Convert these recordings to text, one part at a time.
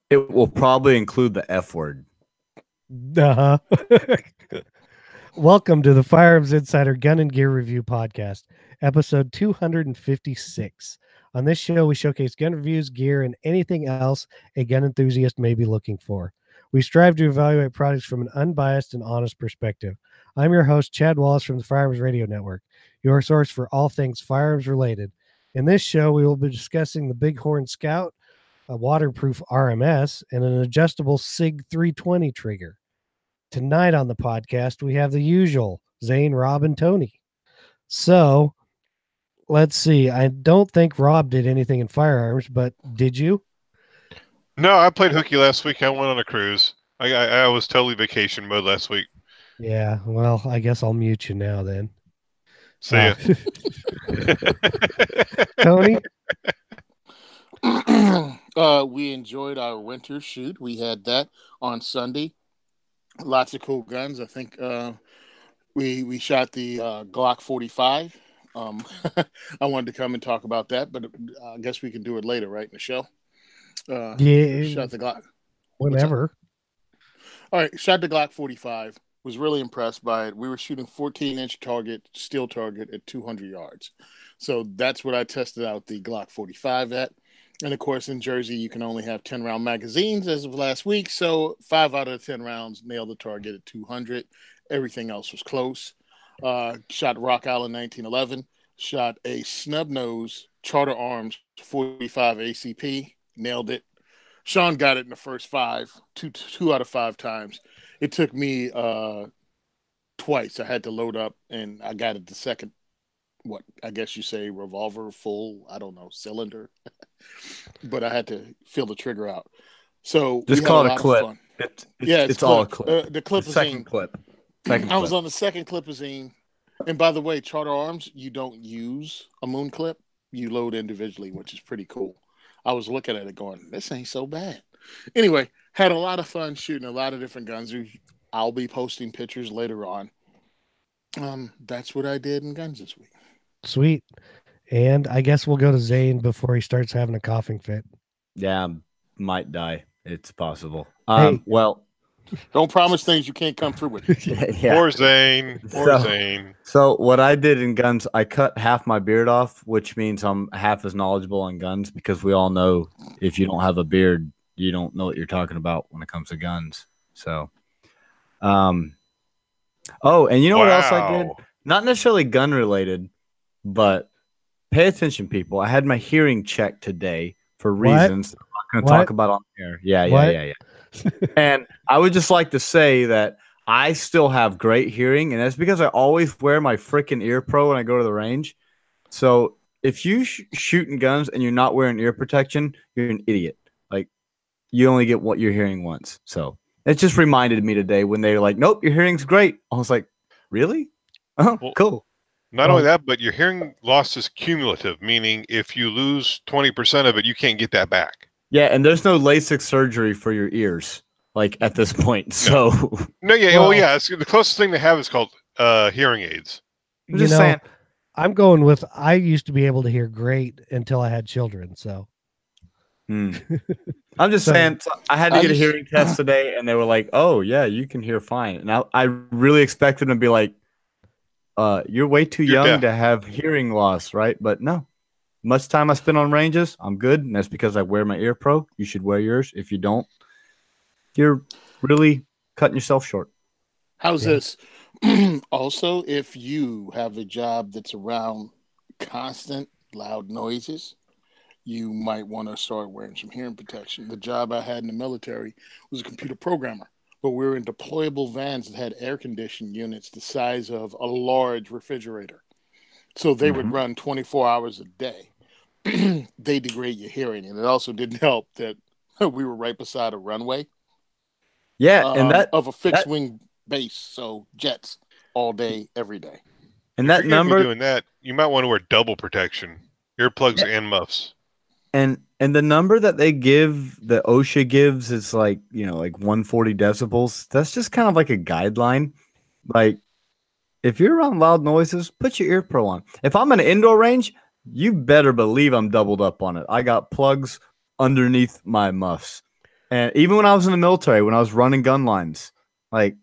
It will probably include the F word. Uh-huh. Welcome to the Firearms Insider Gun and Gear Review Podcast, episode 256. On this show, we showcase gun reviews, gear, and anything else a gun enthusiast may be looking for. We strive to evaluate products from an unbiased and honest perspective. I'm your host, Chad Wallace from the Firearms Radio Network, your source for all things firearms related. In this show, we will be discussing the BigHorn Scout, a waterproof RMS, and an adjustable SIG 320 trigger. Tonight on the podcast, we have the usual Zane, Rob, and Tony. So let's see. I don't think Rob did anything in firearms, but did you? No, I played hooky last week. I went on a cruise. I was totally vacation mode last week. Yeah, well, I guess I'll mute you now then. See ya. Tony? We enjoyed our winter shoot. We had that on Sunday. Lots of cool guns. I think we shot the Glock 45. I wanted to come and talk about that, but I guess we can do it later, right, in the show? Yeah. Shot the Glock. Whenever. All right, shot the Glock 45. Was really impressed by it. We were shooting 14-inch target, steel target at 200 yards. So that's what I tested out the Glock 45 at. And, of course, in Jersey, you can only have 10-round magazines as of last week. So 5 out of the 10 rounds nailed the target at 200. Everything else was close. Shot Rock Island 1911. Shot a snub nose Charter Arms 45 ACP. Nailed it. Sean got it in the first 5, two out of 5 times. It took me twice. I had to load up, and I got it the second, what I guess you say revolver full, I don't know, cylinder. But I had to feel the trigger out. So just call it a clip. It's all a clip. The clip. Second clip. I was on the second clipazine. And by the way, Charter Arms, you don't use a moon clip. You load individually, which is pretty cool. I was looking at it going, this ain't so bad. Anyway, had a lot of fun shooting a lot of different guns. I'll be posting pictures later on. That's what I did in guns this week. Sweet. And I guess we'll go to Zane before he starts having a coughing fit. Yeah, might die. It's possible. Hey. Well, don't promise things you can't come through with. Yeah. Poor Zane. Poor Zane. So what I did in guns, I cut half my beard off, which means I'm half as knowledgeable on guns, because we all know if you don't have a beard, you don't know what you're talking about when it comes to guns. So, and you know what else I did? Not necessarily gun related, but pay attention, people. I had my hearing checked today for reasons I'm not going to talk about on air. Yeah. And I would just like to say that I still have great hearing, and that's because I always wear my freaking ear pro when I go to the range. So if you shooting guns and you're not wearing ear protection, you're an idiot. Like, you only get what you're hearing once. So it just reminded me today when they were like, nope, your hearing's great. I was like, really? Oh, well, cool. Not only that, but your hearing loss is cumulative, meaning if you lose 20% of it, you can't get that back. Yeah, and there's no LASIK surgery for your ears, like, at this point. So The closest thing they have is called hearing aids. I'm just saying. I'm going with, I used to be able to hear great until I had children, so. I'm just saying, so I had to get a hearing test today, and they were like, oh, yeah, you can hear fine. And I really expected them to be like, you're way too young to have hearing loss, right? But no. Much time I spend on ranges, I'm good, and that's because I wear my ear pro. You should wear yours. If you don't, you're really cutting yourself short. How's this? Also, if you have a job that's around constant loud noises, you might want to start wearing some hearing protection. The job I had in the military was a computer programmer, but we were in deployable vans that had air conditioning units the size of a large refrigerator. So they would run 24 hours a day. They degrade your hearing. And it also didn't help that we were right beside a runway. Yeah, and that of a fixed wing base. So jets all day, every day. And that number doing that, you might want to wear double protection, earplugs and muffs. And the number that they give, the OSHA gives, is like 140 decibels. That's just kind of like a guideline. Like, if you're around loud noises, put your ear pro on. If I'm in an indoor range, you better believe I'm doubled up on it. I got plugs underneath my muffs. And even when I was in the military, when I was running gun lines, like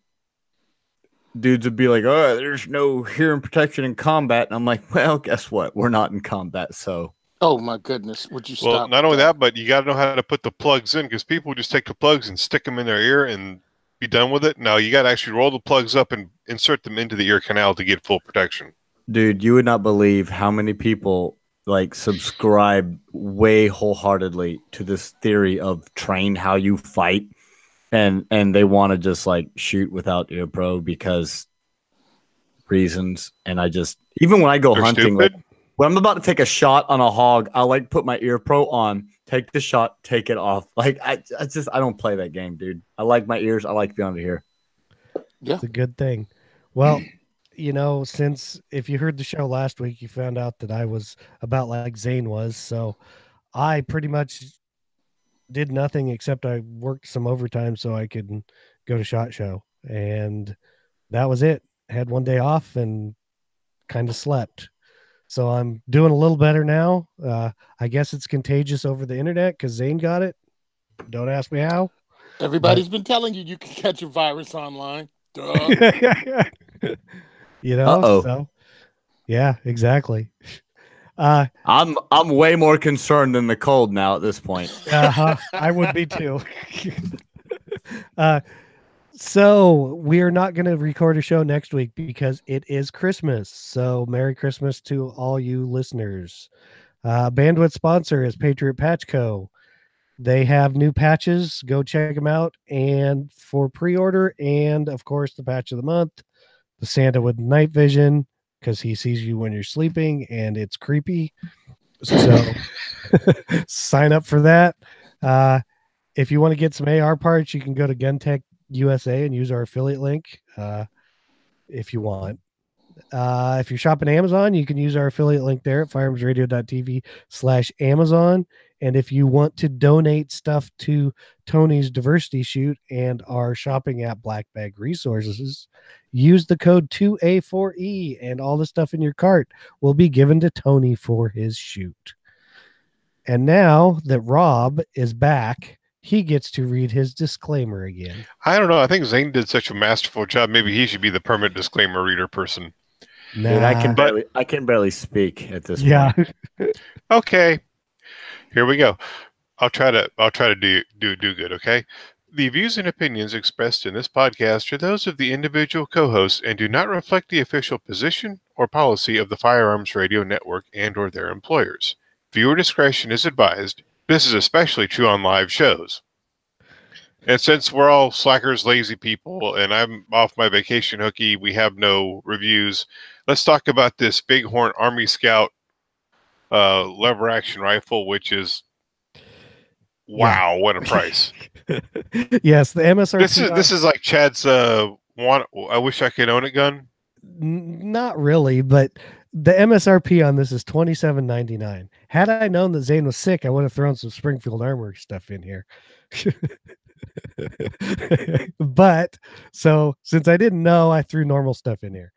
dudes would be like, "Oh, there's no hearing protection in combat," and I'm like, "Well, guess what? We're not in combat, so." Oh my goodness! Would you Well, stop? not only that, but you got to know how to put the plugs in, because people just take the plugs and stick them in their ear and be done with it. No, you got to actually roll the plugs up and insert them into the ear canal to get full protection. Dude, you would not believe how many people like subscribe way wholeheartedly to this theory of train how you fight, and they want to just like shoot without ear pro because reasons. And I just, even when I go They're hunting, stupid. like, when I'm about to take a shot on a hog, I like put my ear pro on, take the shot, take it off. Like I don't play that game, dude. I like my ears. I like being able to hear. Yeah, It's a good thing. Well, since if you heard the show last week, you found out that I was about like Zane was. So I pretty much did nothing except I worked some overtime so I could go to SHOT Show. And that was it. Had one day off and kind of slept. So I'm doing a little better now. I guess it's contagious over the internet because Zane got it. Don't ask me how. everybody's been telling you can catch a virus online. Duh. Uh-oh. So yeah, exactly. I'm way more concerned than the cold now at this point. I would be too. So we are not going to record a show next week because it is Christmas. So Merry Christmas to all you listeners. Bandwidth sponsor is Patriot Patch Co. They have new patches. Go check them out. And for pre-order, and of course the patch of the month, the Santa with night vision, because he sees you when you're sleeping and it's creepy. So sign up for that. If you want to get some AR parts, you can go to GunTech USA and use our affiliate link if you want. If you're shopping Amazon, you can use our affiliate link there at firearmsradio.tv/Amazon. And if you want to donate stuff to Tony's diversity shoot and are shopping at Black Bag Resources, use the code 2A4E and all the stuff in your cart will be given to Tony for his shoot. And now that Rob is back, he gets to read his disclaimer again. I don't know. I think Zane did such a masterful job. Maybe he should be the permanent disclaimer reader person. Nah. Dude, I can barely speak at this point. Okay. Here we go. I'll try to do good, okay? The views and opinions expressed in this podcast are those of the individual co-hosts and do not reflect the official position or policy of the Firearms Radio Network and or their employers. Viewer discretion is advised. This is especially true on live shows. And since we're all slackers, lazy people, and I'm off my vacation hooky, we have no reviews. Let's talk about this BigHorn Army Scout lever action rifle, which is wow, what a price. Yes, the MSRP. This is like Chad's I wish I could own it gun. Not really, but the MSRP on this is $27.99. Had I known that Zane was sick, I would have thrown some Springfield Armory stuff in here. But so since I didn't know, I threw normal stuff in here.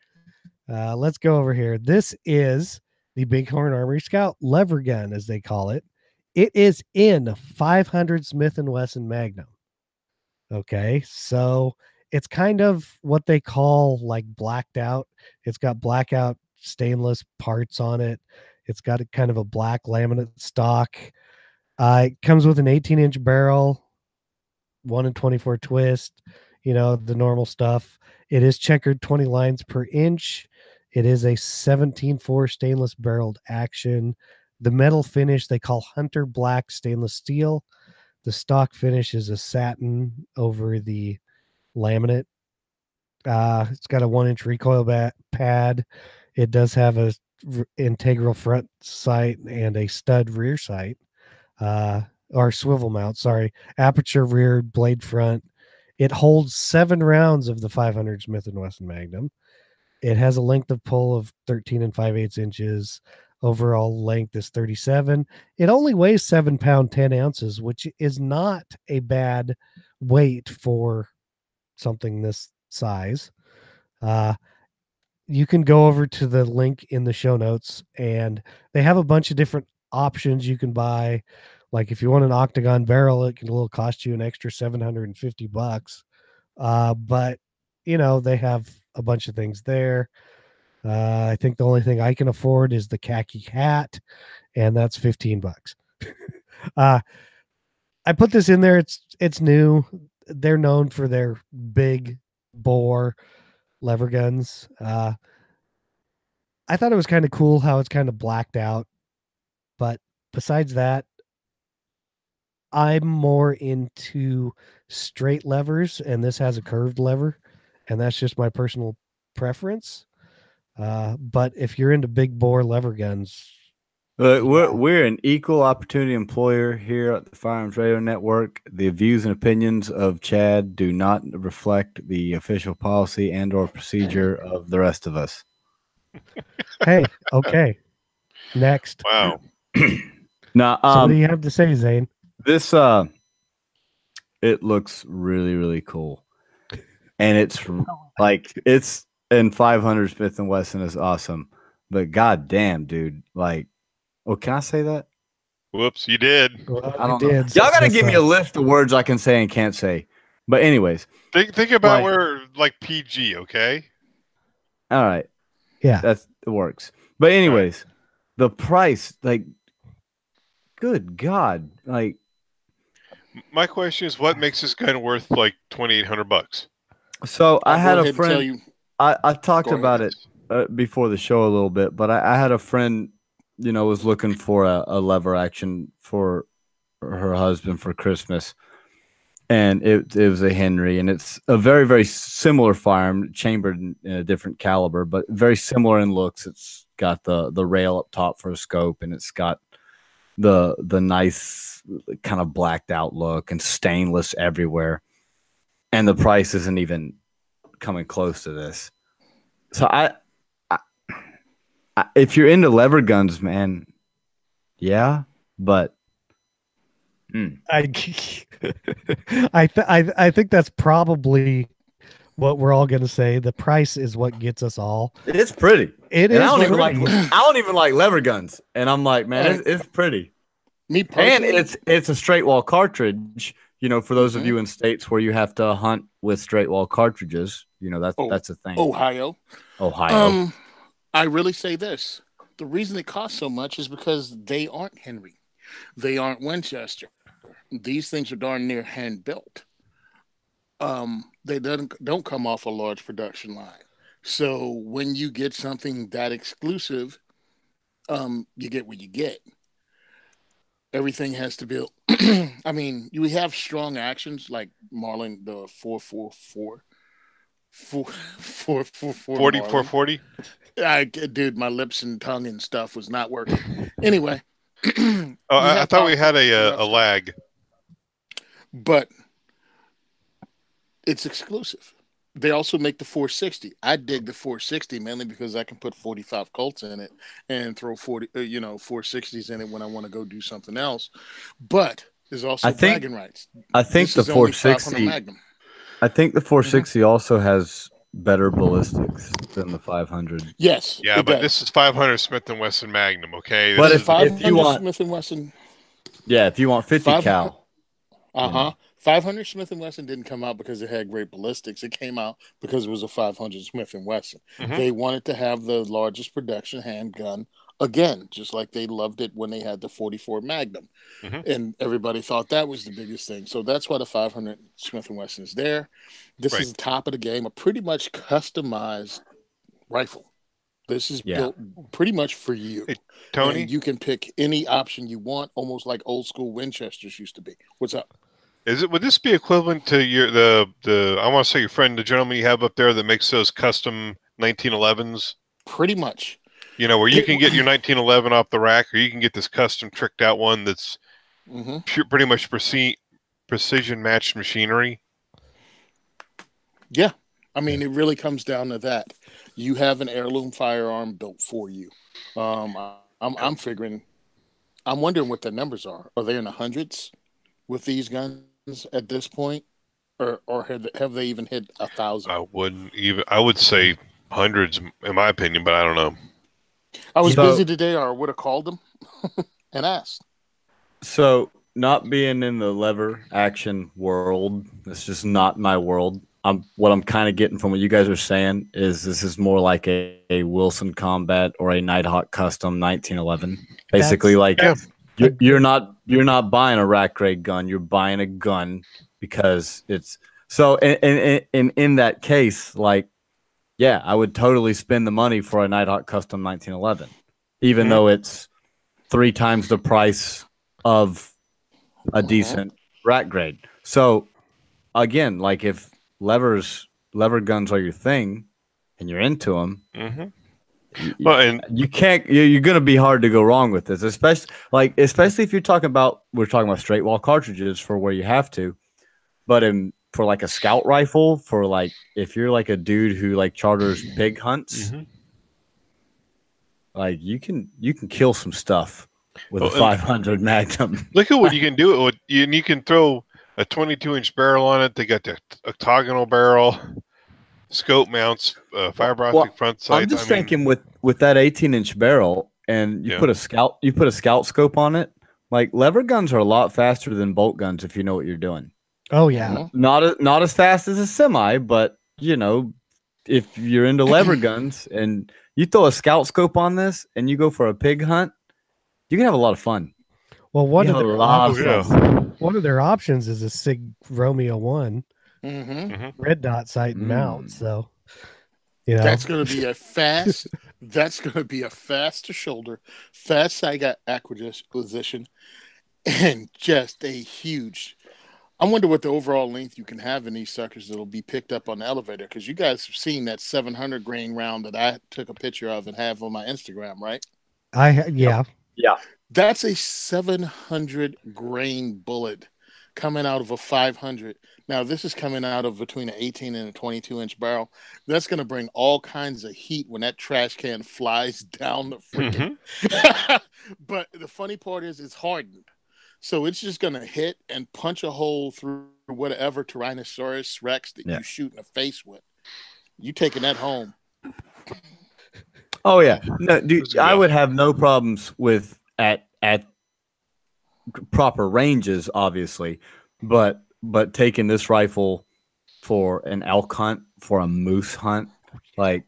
Let's go over here. This is the BigHorn Armory Scout lever gun, as they call it. It is in 500 Smith & Wesson Magnum. Okay, so it's kind of what they call like blacked out. It's got blackout stainless parts on it. It's got a kind of a black laminate stock. It comes with an 18-inch barrel, 1 24 twist, the normal stuff. It is checkered 20 lines per inch. It is a 17.4 stainless barreled action. The metal finish they call Hunter Black stainless steel. The stock finish is a satin over the laminate. It's got a 1-inch recoil pad. It does have a integral front sight and a stud rear sight, or swivel mount. Sorry, aperture rear, blade front. It holds 7 rounds of the 500 Smith & Wesson Magnum. It has a length of pull of 13 5/8 inches. Overall length is 37. It only weighs 7 pounds, 10 ounces, which is not a bad weight for something this size. You can go over to the link in the show notes and they have a bunch of different options you can buy. Like if you want an octagon barrel, it will cost you an extra $750. But they have a bunch of things there. I think the only thing I can afford is the khaki hat, and that's $15. I put this in there. It's new. They're known for their big bore lever guns. I thought it was kind of cool how it's kind of blacked out, but besides that, I'm more into straight levers, and this has a curved lever, and that's just my personal preference. But if you're into big bore lever guns, we're an equal opportunity employer here at the Firearms Radio Network. The views and opinions of Chad do not reflect the official policy and or procedure of the rest of us. Hey, okay. Next. Wow. Now, so what do you have to say, Zane? This it looks really, really cool, and it's and 500 Smith & Wesson is awesome, but goddamn, dude, like, can I say that? Whoops, you did. Well, I don't know. Y'all gotta give me a list of words I can say and can't say. But anyways, think about where like PG, okay? All right, yeah, it works. But anyways, the price, like, good God, like. My question is, what makes this gun worth like $2,800? So I had a friend. I talked about it before the show a little bit, but I had a friend, was looking for a lever action for her husband for Christmas, and it was a Henry, and it's a very, very similar firearm, chambered in a different caliber, but very similar in looks. It's got the rail up top for a scope, and it's got the nice kind of blacked out look and stainless everywhere, and the price isn't even coming close to this. So I if you're into lever guns, man, yeah, but I think that's probably what we're all going to say. The price is what gets us all. It's pretty. It is. I don't even like lever guns, and I'm like, man, it's pretty. Me personally, and it's a straight wall cartridge. For those of you in states where you have to hunt with straight wall cartridges, that's a thing. Ohio. I really say this: the reason it costs so much is because they aren't Henry, they aren't Winchester. These things are darn near hand built. They don't come off a large production line. So when you get something that exclusive, you get what you get. Everything has to be. I mean, we have strong actions like Marlin, the 444. 440. Dude, my lips and tongue and stuff was not working. Anyway. I thought we had a lag. But it's exclusive. They also make the 460. I dig the 460 mainly because I can put 45 Colts in it and throw 460s in it when I want to go do something else. But there's also bragging rights. I think the 460. I think the 460 also has better ballistics than the 500. Yes. Yeah, but this is 500 Smith & Wesson Magnum, okay? But if you want Smith & Wesson, if you want 50 cal. 500 Smith & Wesson didn't come out because it had great ballistics. It came out because it was a 500 Smith & Wesson. They wanted to have the largest production handgun again, just like they loved it when they had the 44 Magnum. And everybody thought that was the biggest thing. So that's why the 500 Smith & Wesson is there. This is the top of the game, a pretty much customized rifle. This is built pretty much for you. Hey, Tony? And you can pick any option you want, almost like old school Winchesters used to be. What's up? Would this be equivalent to the I want to say your friend, the gentleman you have up there that makes those custom 1911s? Pretty much. Where you can get your 1911 off the rack, or you can get this custom tricked out one that's pretty much precision matched machinery. Yeah. I mean, it really comes down to that. You have an heirloom firearm built for you. I'm wondering what the numbers are. Are they in the hundreds with these guns at this point, or have they even hit 1,000? I would say hundreds in my opinion, but I don't know. I was busy today, or I would have called them and asked. So not being in the lever action world, it's just not my world. What I'm kind of getting from what you guys are saying is this is more like a Wilson Combat or a Nighthawk Custom 1911. Basically, you're not buying a rack grade gun. You're buying a gun because it's so. In that case, like, yeah, I would totally spend the money for a Nighthawk Custom 1911, even though it's 3 times the price of a decent rack grade. So again, like if lever guns are your thing and you're into them, you're going to be hard to go wrong with this, especially if we're talking about straight wall cartridges for where you have to, but for like a scout rifle, for like if you're like a dude who like charters pig hunts, like you can kill some stuff with a 500 Magnum. Look at what you can do. You can throw a 22-inch barrel on it. They got the octagonal barrel, scope mounts, fiber optic front sights. I'm just thinking with that 18-inch barrel, and you put a scout scope on it. Like lever guns are a lot faster than bolt guns if you know what you're doing. Oh yeah, not as fast as a semi, but if you're into lever guns and you throw a scout scope on this and you go for a pig hunt, you can have a lot of fun. Well, one of their options is a Sig Romeo 1 red dot sight and mount. So, that's going to be a fast. That's going to be a fast to shoulder, fast sight acquisition, and just a huge. I wonder what the overall length you can have in these suckers that'll be picked up on the elevator, because you guys have seen that 700 grain round that I took a picture of and have on my Instagram, right? Yeah. That's a 700 grain bullet coming out of a 500. Now, this is coming out of between an 18 and a 22-inch barrel. That's going to bring all kinds of heat when that trash can flies down the freaking. But the funny part is it's hardened. So it's just going to hit and punch a hole through whatever Tyrannosaurus Rex that you shoot in the face with. You taking that home. Oh, yeah. No, dude, I would have no problems with at proper ranges, obviously, but taking this rifle for an elk hunt, for a moose hunt, like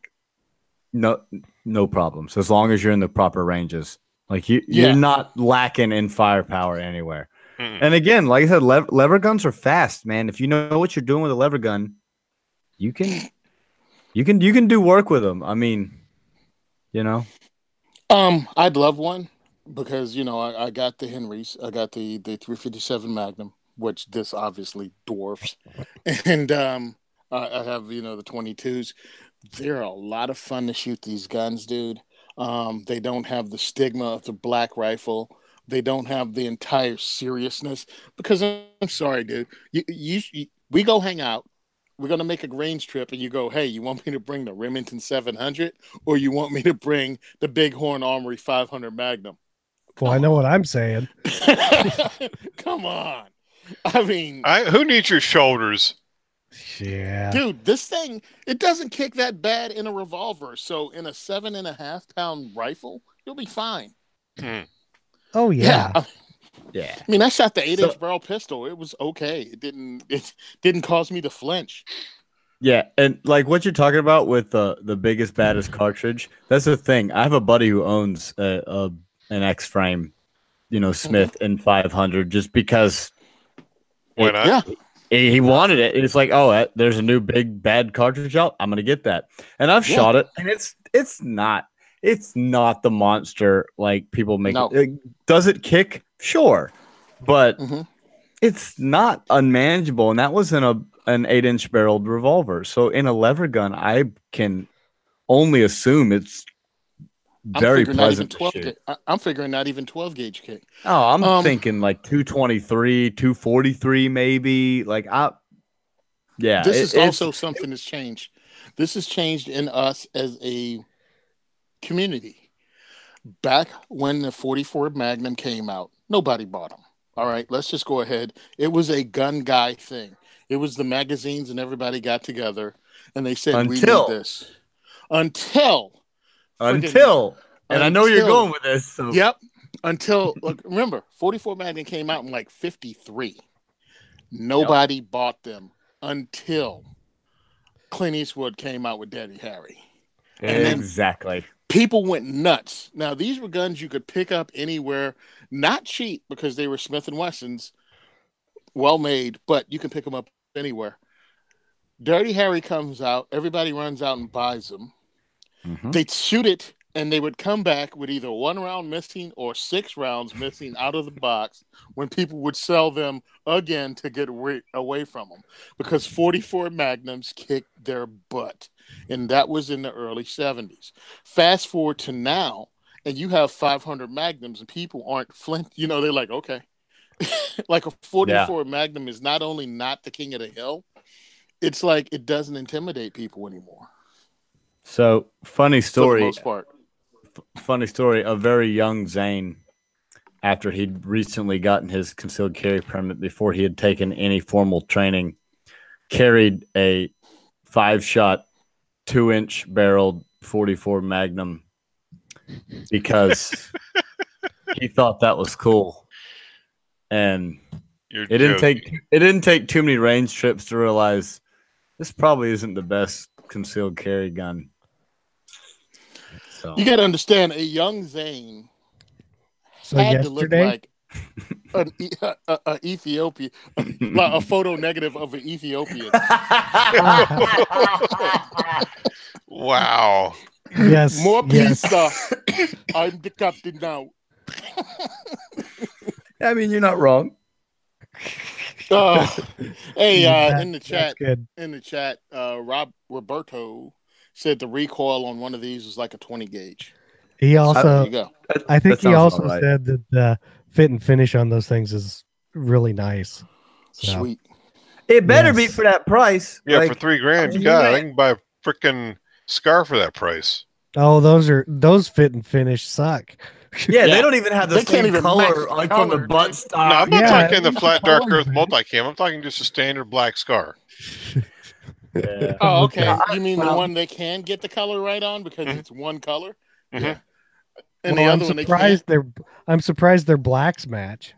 no problems, as long as you're in the proper ranges. Like you're not lacking in firepower anywhere. And again, like I said, lever guns are fast, man. If you know what you're doing with a lever gun, you can do work with them. I mean, I'd love one because I got the Henrys, I got the 357 Magnum, which this obviously dwarfs, and I have the 22s. They're a lot of fun to shoot these guns, dude. They don't have the stigma of the black rifle. They don't have the entire seriousness. Because I'm sorry, dude. We go hang out. We're going to make a range trip, and you go, hey, you want me to bring the Remington 700, or you want me to bring the BigHorn Armory 500 Magnum? Well, I know what I'm saying. Come on. I mean, who needs your shoulders? Yeah, dude, this thing, it doesn't kick that bad in a revolver. So in a 7.5 pound rifle, you'll be fine. Oh yeah. I mean, I shot the 8-inch barrel pistol. It was okay. It didn't cause me to flinch. Yeah, and like what you're talking about with the biggest, baddest cartridge, that's the thing. I have a buddy who owns an X-frame, Smith in 500, just because. Why not? Yeah. He wanted it. It's like, oh, there's a new big bad cartridge out. I'm gonna get that. And I've shot it, and it's not the monster like people make it. Does it kick? Sure, but it's not unmanageable. And that was in an 8-inch barreled revolver. So in a lever gun, I can only assume it's very pleasant to shoot. I'm figuring not even 12 gauge kick. Oh, I'm thinking like 223, 243, maybe. This is also something that's changed. This has changed in us as a community. Back when the 44 Magnum came out, nobody bought them. All right, let's just go ahead. It was a gun guy thing. It was the magazines and everybody got together and they said, we need this. Until, and I know you're going with this. So. Yep. Until, look, remember, 44 Magnum came out in like 53. Nobody bought them until Clint Eastwood came out with Daddy Harry. And then Exactly. people went nuts. Now, these were guns you could pick up anywhere, not cheap because they were Smith & Wessons, well made, but you can pick them up anywhere. Dirty Harry comes out, everybody runs out and buys them. Mhm. They'd shoot it, and they would come back with either 1 round missing or 6 rounds missing out of the box when people would sell them again to get away from them, because 44 Magnums kicked their butt. And that was in the early 70s. Fast forward to now, and you have 500 Magnums, and people aren't flint. You know, they're like, okay. Like a 44 Magnum is not only not the king of the hill, it's like it doesn't intimidate people anymore. So, funny For the story. most part. Funny story. A very young Zane, after he'd recently gotten his concealed carry permit, before he had taken any formal training, carried a 5-shot, 2-inch barreled 44 Magnum because he thought that was cool. And it didn't take too many range trips to realize this probably isn't the best concealed carry gun. So You got to understand, a young Zane had to look like an Ethiopian, like a photo negative of an Ethiopian. Wow. Yes. More pizza. I'm the captain now. I mean, you're not wrong. Hey, in the chat, good. Roberto said the recoil on one of these was like a 20 gauge. He There also, you go. I think That he sounds also about right. said that the fit and finish on those things is really nice. So, Sweet. It better be Yes. for that price. Yeah, Like, for $3,000, mean, God, man. I can buy a freaking scar for that price. oh, those fit and finish suck. yeah, Yeah. they don't even have the They can't same even color, match the like from the color, butt dude. stock. No, I'm not yeah, talking the it's flat dark color, earth man. multicam. I'm talking just a standard black scar. Yeah. Oh, okay. Okay. You mean the one they can get the color right on because Mhm. it's one color? Mhm. Yeah. And Well, the I'm other one they surprised can't. I'm surprised their blacks match.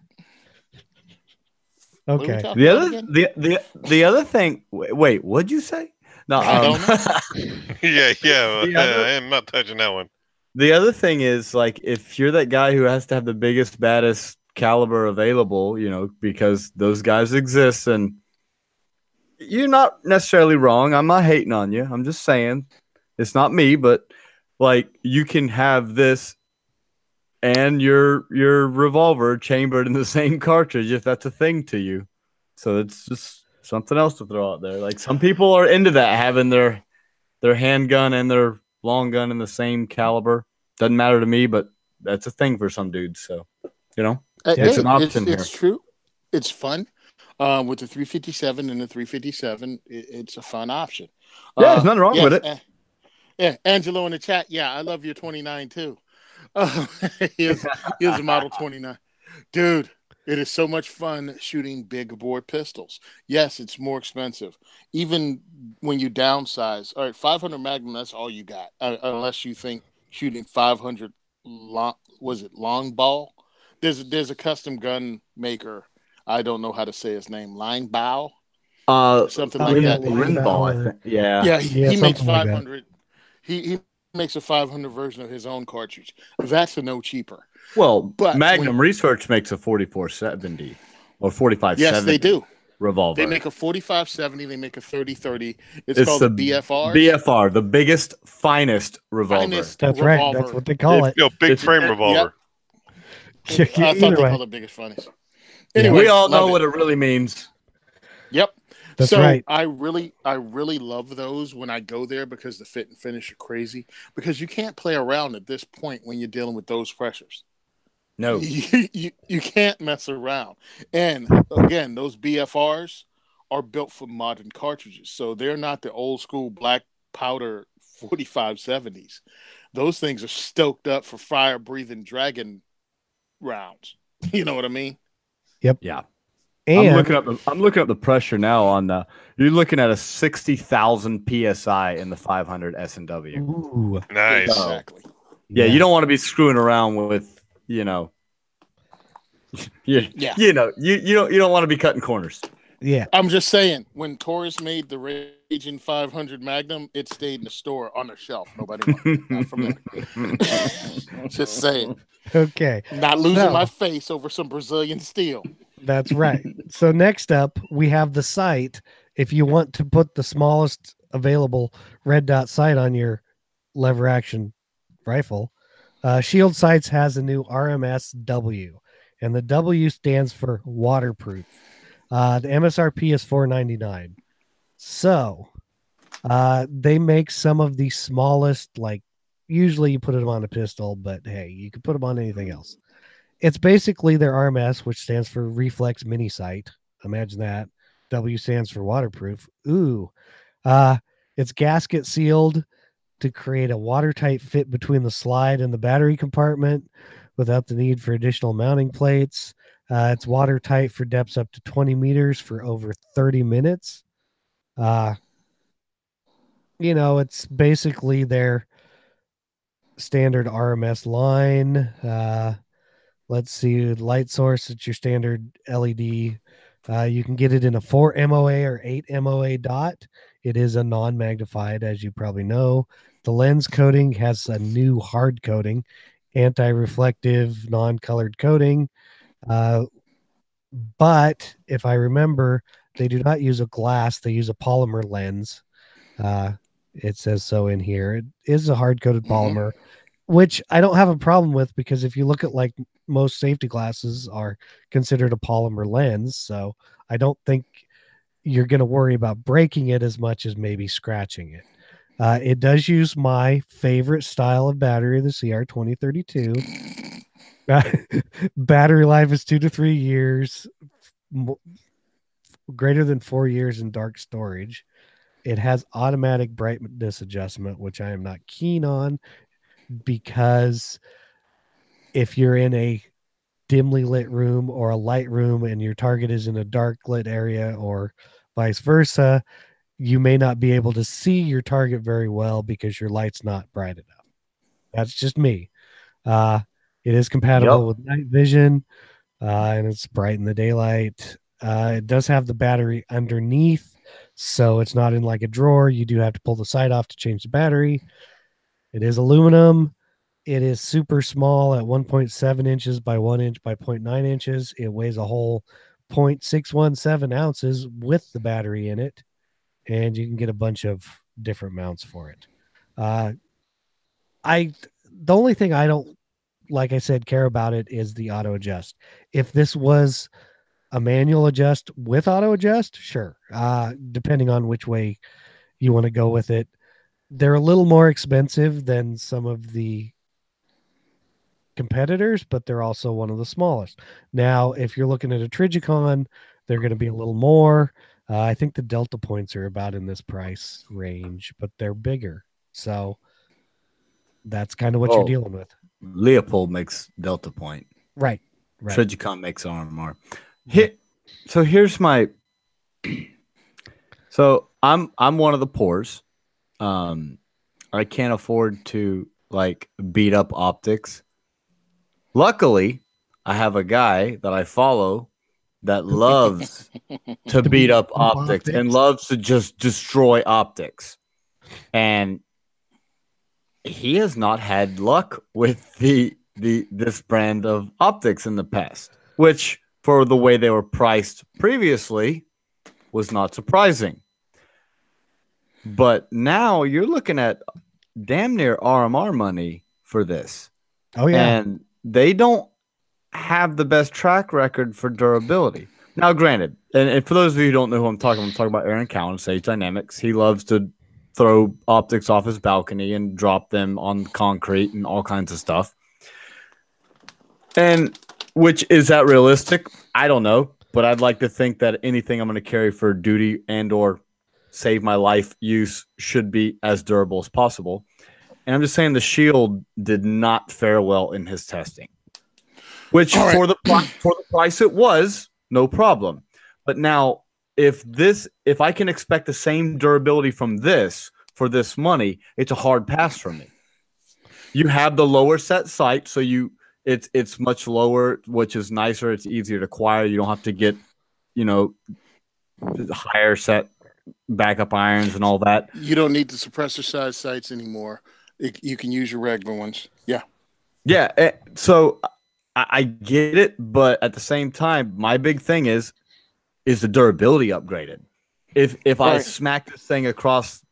What are we Okay. talking The about other again? the other thing. Wait, what'd you say? No, I don't Yeah. The other- I'm not touching that one. the other thing is, like, if you're that guy who has to have the biggest, baddest caliber available, you know, because those guys exist, and you're not necessarily wrong. I'm not hating on you. I'm just saying it's not me, but like you can have this and your revolver chambered in the same cartridge if that's a thing to you. So it's just something else to throw out there. Like, some people are into that, having their handgun and their long gun in the same caliber. Doesn't matter to me, but that's a thing for some dudes. So, you know, it's an option It's here. true. It's fun. With the 357 and the 357, it's a fun option. Yeah, there's nothing wrong with it. Yeah, Angelo in the chat. Yeah, I love your 29 too. Here's a model 29. Dude, it is so much fun shooting big bore pistols. Yes, it's more expensive. Even when you downsize. All right, 500 Magnum, that's all you got. Unless you think shooting 500 long ball? There's a custom gun maker. I don't know how to say his name. Line Bow? Something like that. Rinball, I think. Yeah. Yeah, he makes something like that. 500. He makes a 500 version of his own cartridge. That's a no cheaper. Well, But Magnum Research makes a 4470 or 4570. Yes, they do. Revolver. They make a 4570. They make a 3030. It's It's called the the BFRs. BFR, the biggest, finest revolver. Finest That's right. revolver. That's what they call it. Yo, big It's- frame revolver. I thought they Either way. called it biggest funniest. Yeah. Anyway, We all know love what it really means. Yep. That's so right. I really love those when I go there because the fit and finish are crazy. Because you can't play around at this point when you're dealing with those pressures. No. You can't mess around. And again, those BFRs are built for modern cartridges. So they're not the old school black powder 4570s. Those things are stoked up for fire breathing dragon rounds. You know what I mean? Yeah. And I'm looking up the pressure now on the. You're looking at a 60,000 psi in the 500 S&W. ooh, Nice. Oh. Exactly. Yeah, you don't want to be screwing around with, you know, Yeah. You don't want to be cutting corners. Yeah. I'm just saying, when Taurus made the Raging 500 Magnum, it stayed in the store on the shelf. Nobody wanted it. Not from there. Just saying. Okay. Not losing my face over some Brazilian steel. That's right. So next up, we have the sight. If you want to put the smallest available red dot sight on your lever action rifle, Shield Sights has a new RMS W, and the W stands for waterproof. The MSRP is $499. So they make some of the smallest, like usually you put them on a pistol, but hey, you can put them on anything else. It's basically their RMS, which stands for Reflex Mini Sight. Imagine that. W stands for waterproof. Ooh. It's gasket sealed to create a watertight fit between the slide and the battery compartment without the need for additional mounting plates. It's watertight for depths up to 20 meters for over 30 minutes. It's basically their standard RMS line. Let's see, light source, it's your standard LED. You can get it in a 4 MOA or 8 MOA dot. It is a non-magnified, as you probably know. The lens coating has a new hard coating, anti-reflective, non-colored coating. But if I remember, they do not use a glass. They use a polymer lens. It says so in here. It is a hard-coated polymer, which I don't have a problem with, because if you look at like most safety glasses are considered a polymer lens. So I don't think you're going to worry about breaking it as much as maybe scratching it. It does use my favorite style of battery, the CR2032. Battery life is 2 to 3 years, greater than 4 years in dark storage. It has automatic brightness adjustment, which I am not keen on, because if you're in a dimly lit room or a light room and your target is in a dark lit area or vice versa, you may not be able to see your target very well because your light's not bright enough. That's just me. It is compatible with night vision, and it's bright in the daylight. It does have the battery underneath, so it's not in like a drawer. You do have to pull the side off to change the battery. It is aluminum. It is super small at 1.7 inches by 1 inch by 0.9 inches. It weighs a whole 0.617 ounces with the battery in it, and you can get a bunch of different mounts for it. The only thing I don't, like I said, care about it is the auto adjust. If this was a manual adjust with auto adjust, sure. Depending on which way you want to go with it. They're a little more expensive than some of the competitors, but they're also one of the smallest. Now, if you're looking at a Trigicon, they're going to be a little more. I think the Delta points are about in this price range, but they're bigger. So that's kind of what you're dealing with. Leopold makes Delta point. Right. Trigicon makes RMR. So here's my. So I'm one of the poors. I can't afford to like beat up optics. Luckily, I have a guy that I follow that loves to beat up optics and loves to just destroy optics. And he has not had luck with this brand of optics in the past, which for the way they were priced previously was not surprising. But now you're looking at damn near RMR money for this. Oh, yeah. And they don't have the best track record for durability. Now, granted, and for those of you who don't know who I'm talking about Aaron Cowan, Sage Dynamics. He loves to throw optics off his balcony and drop them on concrete and all kinds of stuff. And is that realistic? I don't know. But I'd like to think that anything I'm going to carry for duty and or save my life use should be as durable as possible. And I'm just saying the Shield did not fare well in his testing, which for the price it was, no problem. But now if I can expect the same durability from this for this money, it's a hard pass for me. You have the lower set sight, so you it's much lower, which is nicer. It's easier to acquire. You don't have to get, higher set backup irons and all that. You don't need the suppressor size sights anymore. You can use your regular ones. Yeah. Yeah. So I get it, but at the same time, my big thing is the durability upgraded? If I smack this thing across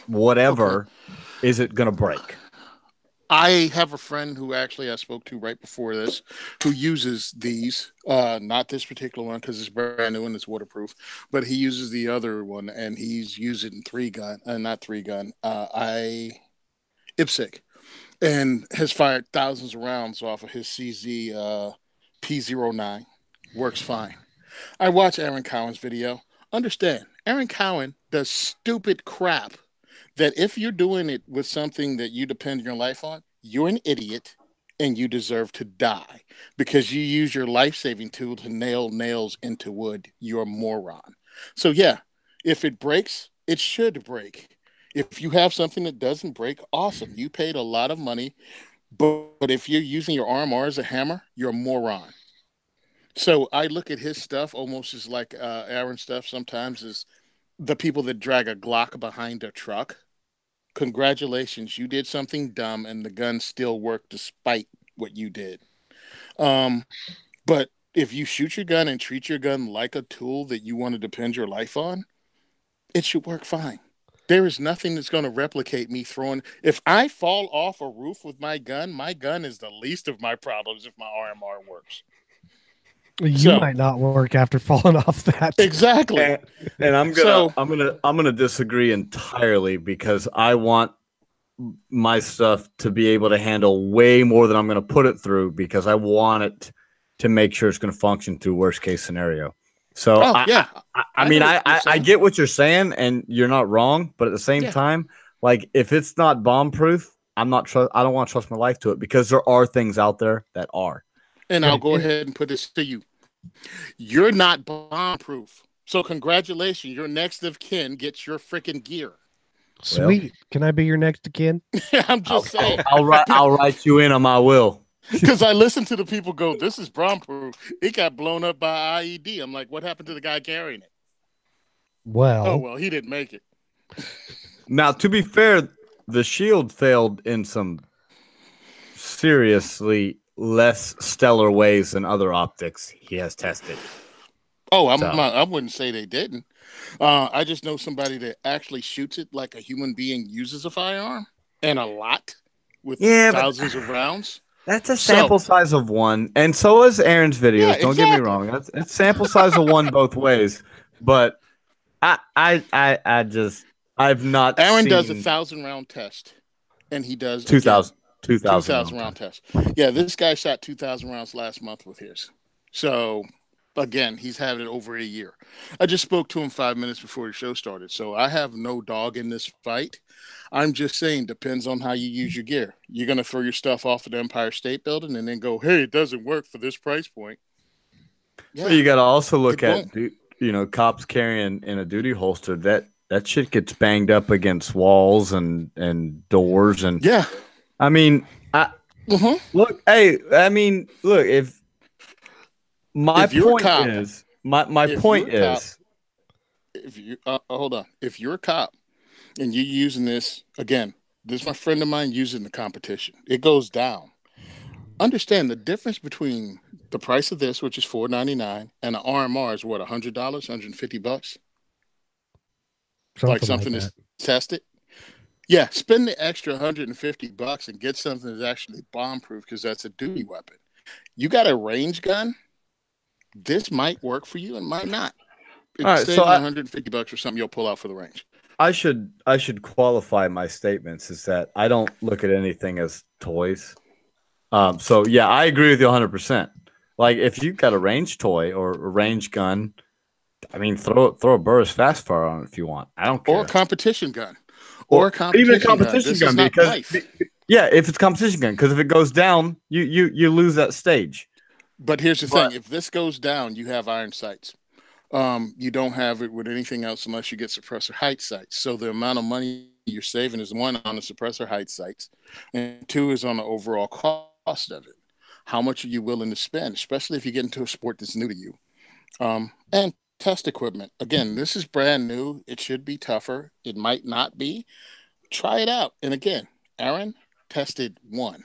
whatever, is it going to break? I have a friend who actually I spoke to right before this who uses these, not this particular one because it's brand new and it's waterproof, but he uses the other one and he's using IPSC, and has fired thousands of rounds off of his CZ P09. Works fine. I watch Aaron Cowan's video. Understand, Aaron Cowan does stupid crap that if you're doing it with something that you depend your life on, you're an idiot and you deserve to die because you use your life-saving tool to nail nails into wood. You're a moron. So yeah, if it breaks, it should break. If you have something that doesn't break, awesome. You paid a lot of money, but if you're using your RMR as a hammer, you're a moron. So I look at his stuff almost as like Aaron's stuff sometimes is the people that drag a Glock behind a truck. Congratulations, you did something dumb and the gun still worked despite what you did. But if you shoot your gun and treat your gun like a tool that you want to depend your life on, it should work fine. There is nothing that's going to replicate me throwing. If I fall off a roof with my gun is the least of my problems if my RMR works. You might not work after falling off that. Exactly. And I'm gonna disagree entirely because I want my stuff to be able to handle way more than I'm gonna put it through because I want it to make sure it's gonna function through worst case scenario. So I get what you're saying and you're not wrong, but at the same time, like if it's not bomb proof, I don't want to trust my life to it because there are things out there that are. And I'll go ahead and put this to you. You're not bomb-proof. So congratulations. Your next of kin gets your freaking gear. Sweet. Well, can I be your next of kin? I'm just saying. I'll write you in on my will. Because I listen to the people go, this is bomb-proof. It got blown up by IED. I'm like, what happened to the guy carrying it? Well. He didn't make it. Now, to be fair, the shield failed in some seriously less stellar ways than other optics he has tested. I wouldn't say they didn't. I just know somebody that actually shoots it like a human being uses a firearm, and a lot with thousands of rounds. That's a sample size of one, and so is Aaron's videos. Don't get me wrong; it's sample size of one both ways. But I've not. Aaron seen does 1,000 round test, and he does 2,000 round test. Yeah, this guy shot 2,000 rounds last month with his. So, again, he's had it over a year. I just spoke to him 5 minutes before the show started. So I have no dog in this fight. I'm just saying, depends on how you use your gear. You're going to throw your stuff off of the Empire State Building and then go, hey, it doesn't work for this price point. Yeah, well, you got to also look at, cops carrying in a duty holster. That shit gets banged up against walls and doors and I mean, look, if my point is, if you hold on, if you're a cop and you're using this again, this is my friend of mine using the competition. It goes down. Understand the difference between the price of this, which is $4.99, and an RMR is what, $100, $150? Something that's tested. Yeah, spend the extra $150 and get something that's actually bomb-proof because that's a duty weapon. You got a range gun, this might work for you and might not. All right, so $150 or something you'll pull out for the range. I should qualify my statements is that I don't look at anything as toys. So yeah, I agree with you 100%. Like if you've got a range toy or a range gun, I mean, throw a Burris fast fire on it if you want. I don't care. Or a competition gun. Or even a competition gun because if it's a competition gun, because if it goes down, you lose that stage. But here's the thing: if this goes down, you have iron sights. You don't have it with anything else unless you get suppressor height sights. So the amount of money you're saving is one on the suppressor height sights, and two is on the overall cost of it. how much are you willing to spend, especially if you get into a sport that's new to you. And test equipment. Again, this is brand new. It should be tougher. It might not be. Try it out. And again, Aaron tested one.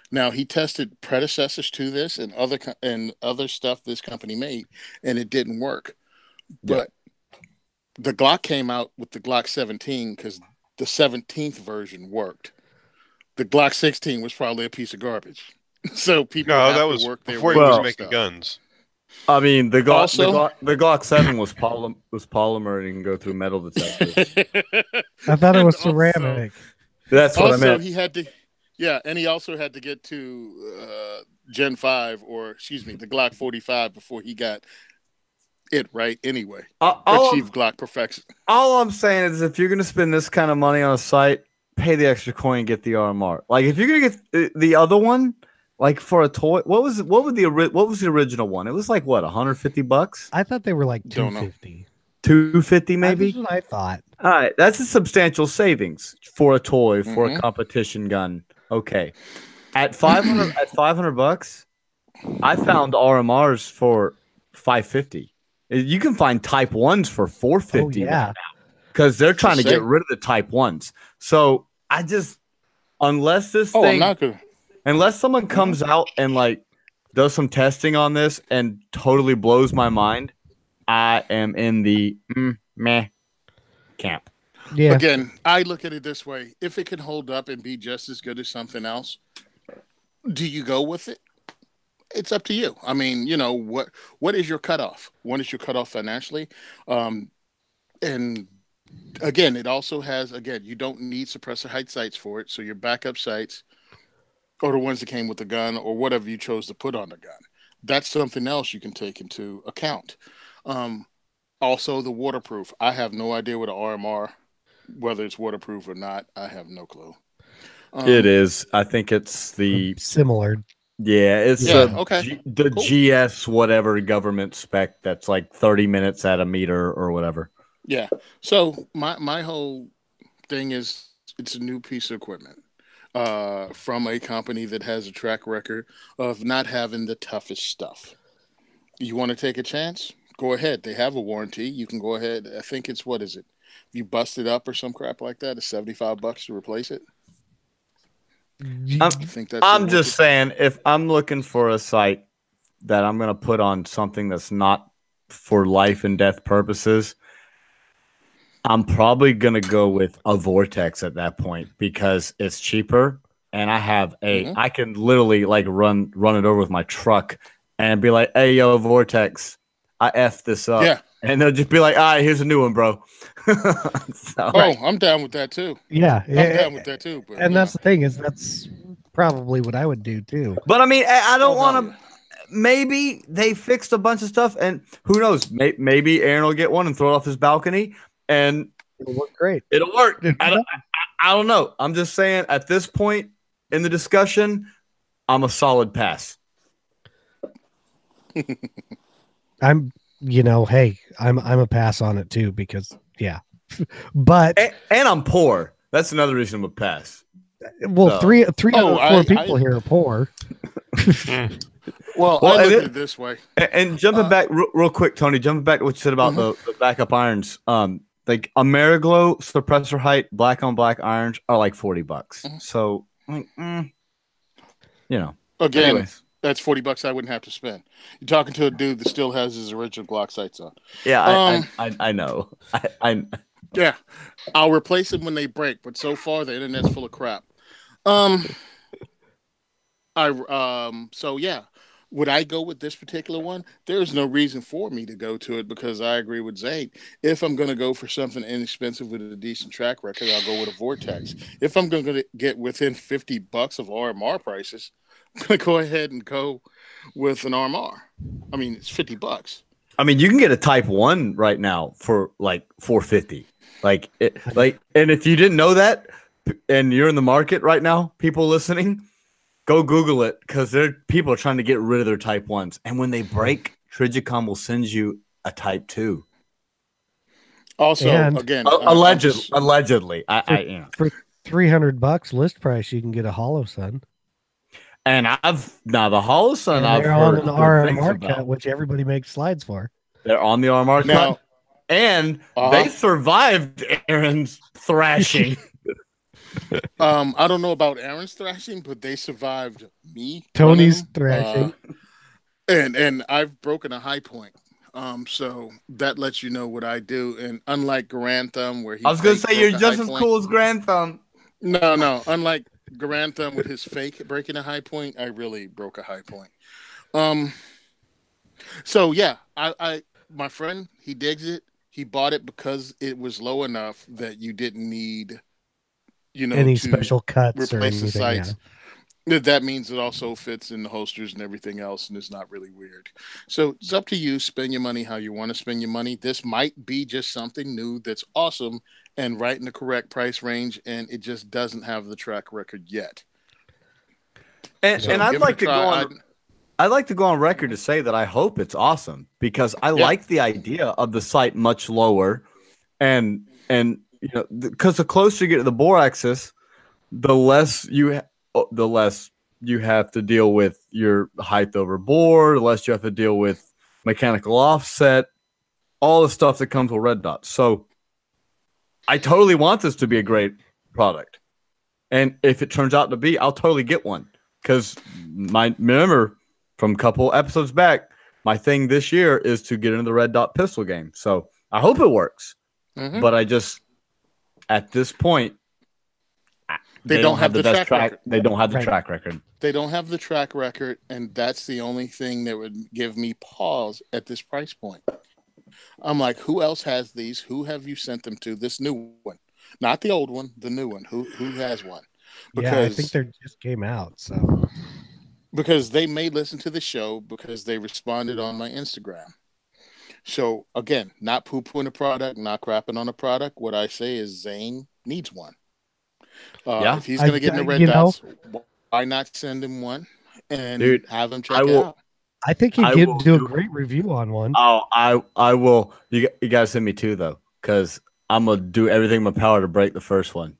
Now he tested predecessors to this and other stuff this company made, and it didn't work. But the Glock came out with the Glock 17 because the 17th version worked. The Glock 16 was probably a piece of garbage. So people that was work their before way he was through making stuff. guns. I mean, the Also- Glock 7 was polymer and you can go through metal detectors. I thought it And was also- ceramic. That's what I meant. He had to, and he also had to get to Gen 5, or excuse me, the Glock 45 before he got it right anyway. Achieve Glock perfection. All I'm saying is, if you're going to spend this kind of money on a site, pay the extra coin and get the RMR. Like, if you're going to get the other one, like for a toy, what was the original one? It was like what, $150? I thought they were like Don't know. $250. $250 maybe. That's what I thought. All right, that's a substantial savings for a toy, for a competition gun. Okay, at $500, I found RMRs for $550. You can find Type 1s for $450. Oh, yeah. Because they're trying to get rid of the Type 1s. So I just, unless this thing, I'm not good. unless someone comes out and like does some testing on this and totally blows my mind, I am in the meh camp. Yeah. Again, I look at it this way: if it can hold up and be just as good as something else, do you go with it? It's up to you. I mean, what is your cutoff? What is your cutoff financially? And again, it also has, you don't need suppressor height sights for it. So your backup sights or the ones that came with the gun or whatever you chose to put on the gun. That's something else you can take into account. Also, the waterproof. I have no idea what an RMR, whether it's waterproof or not. I have no clue. It is. I think it's the similar. Yeah, it's okay. The cool. GS whatever government spec that's like 30 minutes at a meter or whatever. Yeah. So my whole thing is it's a new piece of equipment from a company that has a track record of not having the toughest stuff. You want to take a chance? Go ahead. They have a warranty. You can go ahead. I think it's, what is it? If you bust it up or some crap like that, it's $75 to replace it. I'm just saying, if I'm looking for a site that I'm going to put on something that's not for life and death purposes, I'm probably going to go with a Vortex at that point because it's cheaper and I have I can literally like run it over with my truck and be like, hey, yo, Vortex, I effed this up. Yeah. And they'll just be like, all right, here's a new one, bro. I'm down with that too. Yeah. I'm down with that too. But, and that's the thing is that's probably what I would do too. But I mean, I don't want to. Maybe they fixed a bunch of stuff, and who knows? Maybe Aaron will get one and throw it off his balcony, and it'll work great. It'll work. I don't know. I'm just saying, at this point in the discussion, I'm a solid pass. I'm a pass on it too because but and I'm poor. That's another reason I'm a pass. Well, so. three out of four people here are poor. Well, I look at it this way. And jumping back real quick, Tony, jumping back to what you said about the backup irons. Like Ameriglow suppressor height black on black irons are like $40. So, again, anyways. That's $40 I wouldn't have to spend. You're talking to a dude that still has his original Glock sights on. Yeah, I know. Yeah, I'll replace them when they break, but so far the internet's full of crap. So yeah, would I go with this particular one? There's no reason for me to go to it because I agree with Zane. If I'm going to go for something inexpensive with a decent track record, I'll go with a Vortex. If I'm going to get within $50 of RMR prices, I'm going to go ahead and go with an RMR. I mean, it's $50. I mean, you can get a Type 1 right now for like $450. And if you didn't know that, and you're in the market right now, people listening, go Google it because people are trying to get rid of their Type 1s. And when they break, Trigicom will send you a Type 2. Also, and again, allegedly, for $300 list price, you can get a Hollow Sun. And the Holosun, I've they're on heard an good things RMR about. cut, which everybody makes slides for. They're on the RMR Now, cut, and they survived Aaron's thrashing. I don't know about Aaron's thrashing, but they survived me. Tony's thrashing. And I've broken a high point. So that lets you know what I do. And unlike Garantham, where I was going to say you're just as cool as Grantham. No. Unlike Garantham with his fake breaking a high point, I really broke a high point. So yeah, I my friend, he digs it. He bought it because it was low enough that you didn't need, any special cuts or replace the anything. sights. Yeah. That means it also fits in the holsters and everything else, and it's not really weird. So it's up to you. Spend your money how you want to spend your money. This might be just something new that's awesome and right in the correct price range, and it just doesn't have the track record yet. And I'd like to go on. I'd like to go on record to say that I hope it's awesome because I like the idea of the sight much lower, and because the closer you get to the bore axis, the less you have to deal with your height over bore, the less you have to deal with mechanical offset, all the stuff that comes with red dots. So I totally want this to be a great product, and if it turns out to be, I'll totally get one because remember. From a couple episodes back, my thing this year is to get into the red dot pistol game. So I hope it works. Mm-hmm. But at this point, they don't have the best track. They don't have the track record. They don't have the track record, and that's the only thing that would give me pause at this price point. I'm like, who else has these? Who have you sent them to? This new one, not the old one, the new one. Who has one? Because I think they just came out. So. Because they may listen to the show because they responded on my Instagram. So, again, not poo-pooing a product, not crapping on a product. What I say is Zane needs one. If he's going to get in the red dots, why not send him one and have him check it out? I think he could do a great review on one. Oh, I will. You got to send me two, though, because I'm going to do everything in my power to break the first one.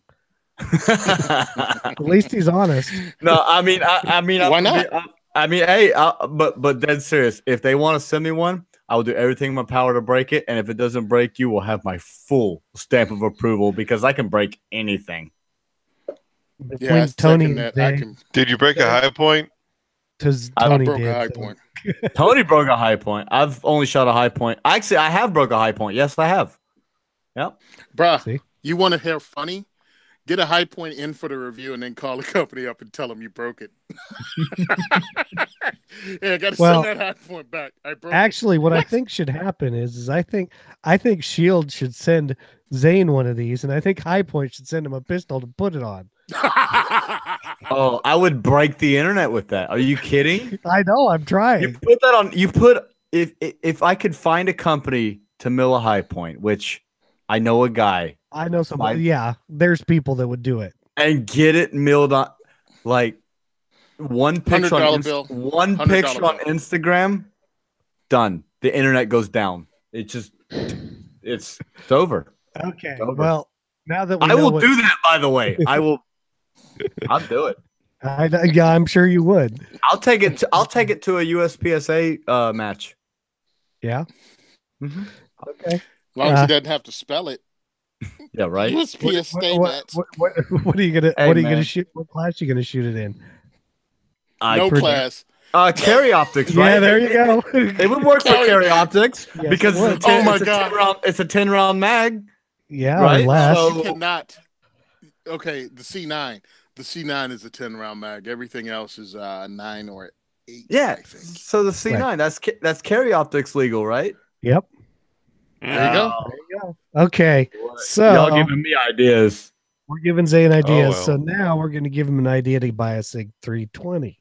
At least he's honest. No, I mean, why not? Hey, but dead serious. If they want to send me one, I will do everything in my power to break it. And if it doesn't break, you will have my stamp of approval because I can break anything. Yeah, Tony, did you break a high point? Tony broke a high point. Tony broke a high point. I've only shot a high point. Actually, I have broke a high point. Yes, I have. Yep, bruh. You want to hear funny? Get a high point in for the review and then call the company up and tell them you broke it. Yeah, I got to send that high point back. What I think should happen is I think Shield should send Zane one of these, and I think High Point should send him a pistol to put it on. Oh, I would break the internet with that. Are you kidding? I know. I'm trying. You put that on. You put if I could find a company to mill a High Point, which I know a guy. I know somebody. Yeah, there's people that would do it and get it milled on, like one picture on Instagram. Done. The internet goes down. It's over. Okay. It's over. Well, now that I will do that. By the way, I'll do it. Yeah, I'm sure you would. I'll take it to a USPSA match. Yeah. Mm-hmm. Okay. As long as he doesn't have to spell it. Yeah, right. USPSA match. What are you gonna shoot? What class are you gonna shoot it in? No class. Carry optics, right? Yeah, there you go. It would work for carry optics because it's a 10-round mag. Yeah, right? You cannot. Okay, the C9. The C9 is a 10-round mag. Everything else is 9 or 8. Yeah. I think. So the C9, that's carry optics legal, right? Yep. There you go. Okay. So y'all giving me ideas. We're giving Zane ideas. So now we're going to give him an idea to buy a SIG 320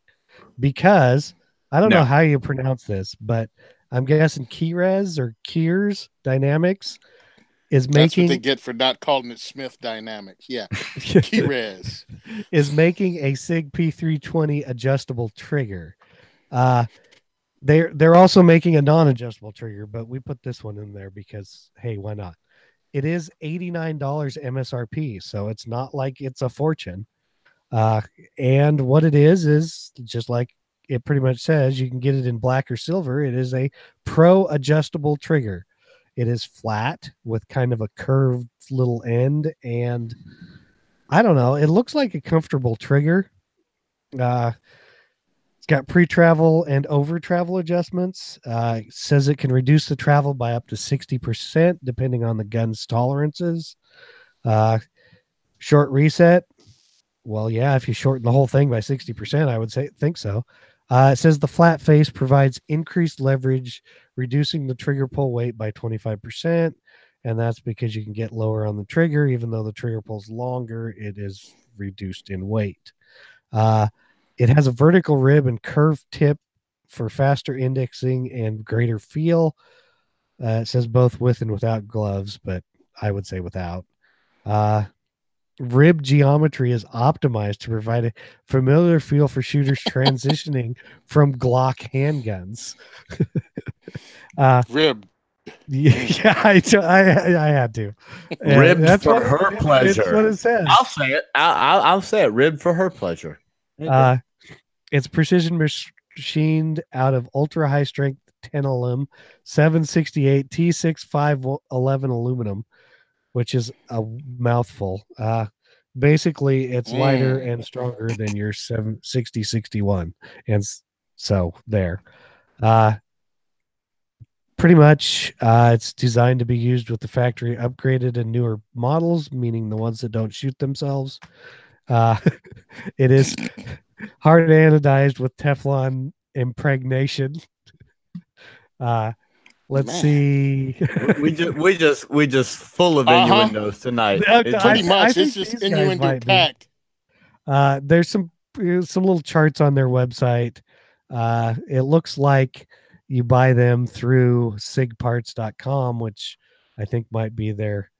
because I don't know how you pronounce this, but I'm guessing Keyrez or Kears Dynamics is making. That's what they get for not calling it Smith Dynamics. Yeah. Keyrez is making a SIG P320 adjustable trigger. They're also making a non-adjustable trigger, but we put this one in there because, hey, why not? It is $89 MSRP, so it's not like it's a fortune. And what it is just like it pretty much says, you can get it in black or silver. It is a pro adjustable trigger. It is flat with kind of a curved little end, and I don't know, it looks like a comfortable trigger. It's got pre-travel and over-travel adjustments. It says it can reduce the travel by up to 60% depending on the gun's tolerances. Short reset. Well, yeah, if you shorten the whole thing by 60%, I would think so. It says the flat face provides increased leverage, reducing the trigger pull weight by 25%. And that's because you can get lower on the trigger. Even though the trigger pulls longer, it is reduced in weight. It has a vertical rib and curved tip for faster indexing and greater feel. It says both with and without gloves, but I would say without. Rib geometry is optimized to provide a familiar feel for shooters transitioning from Glock handguns. Rib. Yeah, I had to. Rib for her pleasure. That's what it says. I'll say it. I'll say it. Rib for her pleasure. It's precision machined out of ultra high strength tantalum 768 T6511 aluminum, which is a mouthful. Basically, it's lighter and stronger than your 76061, and so there. Pretty much, it's designed to be used with the factory upgraded and newer models, meaning the ones that don't shoot themselves. It is hard anodized with Teflon impregnation. Let's see. we just full of innuendos tonight. Pretty much, it's just innuendo packed. There's some little charts on their website. It looks like you buy them through sigparts.com, which I think might be their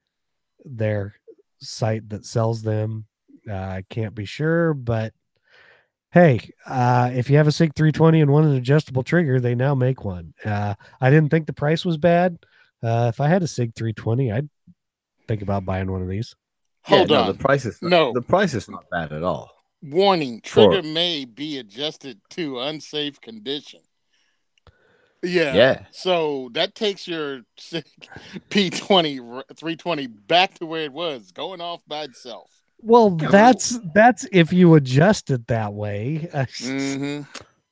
site that sells them. I can't be sure, but hey, if you have a SIG 320 and want an adjustable trigger, they now make one. I didn't think the price was bad. If I had a SIG 320, I'd think about buying one of these. Hold on. The price is not bad at all. Warning, trigger may be adjusted to unsafe condition. Yeah. So that takes your P20 320 back to where it was, going off by itself. Well, that's if you adjust it that way.